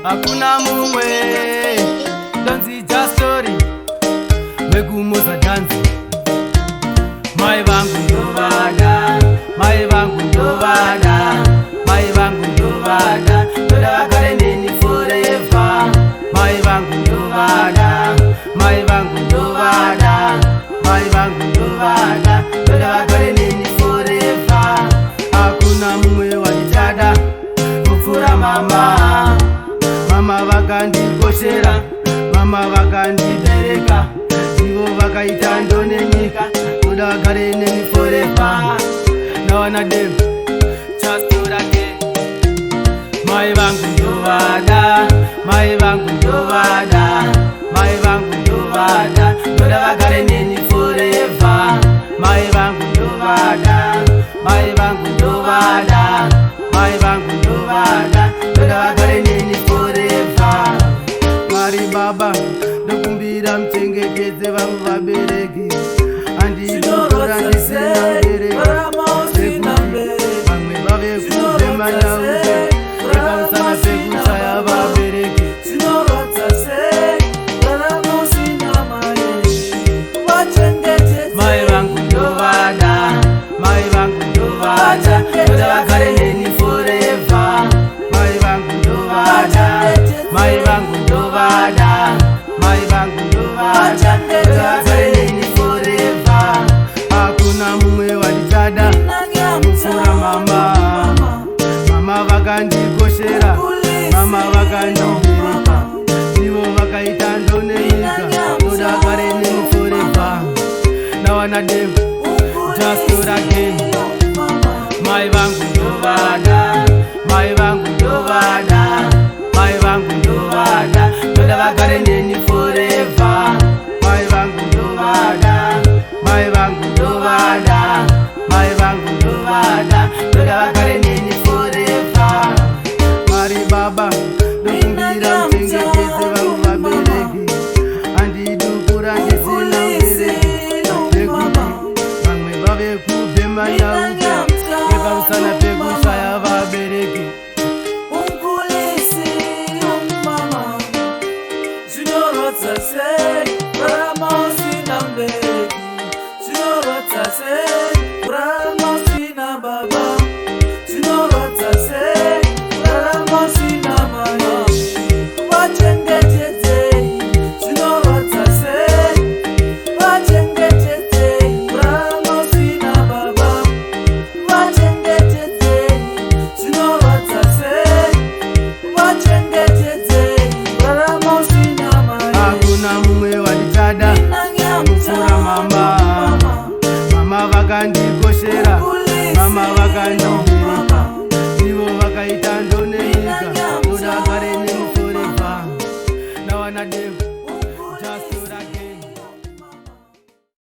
hakuna mumwe. Don't see just story wekumoza dance. Mai vangu ndovada, mai vangu ndovada, mai vangu ndovada, toda vagare neni forever. Mai vangu ndovada, mai vangu ndovada, mai vangu ndovada, toda vagare neni forever. Hakuna mumwe wanichada kupfura mama. Mama vakandikoshera, mama vakandibereka, ivo vakaita ndone nyika, toda vagare neni forever. Now and them, just do that again. Mai vangu ndovada, mai vangu ndovada, mai vangu ndovada, toda vagare neni forever. Mai vangu ndovada, mai vangu ndovada, mai vangu ndovada, toda vagare neni forever. Mwari Baba, ndokumbira mchengetedze vangu vabereki, andidokora ndisina mbereki, vamwe vave kuzemanyauke, vakausana pekuchaya vabereki. Mai vangu ndovada, mai vangu ndovada, toda vagare neni forever. Mai vangu ndovada, mai vangu ndovada, mai vangu ndovada, toda vagare neni forever. Hakuna mumwe wanichada kupfura mama. Mama vakandikoshera, mama vakandibereka, ivo vakaita ndone nyika, toda vagare neni forever. Now and them, just do that again. Mai vangu ndovada, mai vangu ndovada, mai vangu ndovada, toda vagare neni forever. Mai vangu ndovada, mai vangu ndovada, mai vangu ndovada, toda vagare neni forever. Mwari Baba,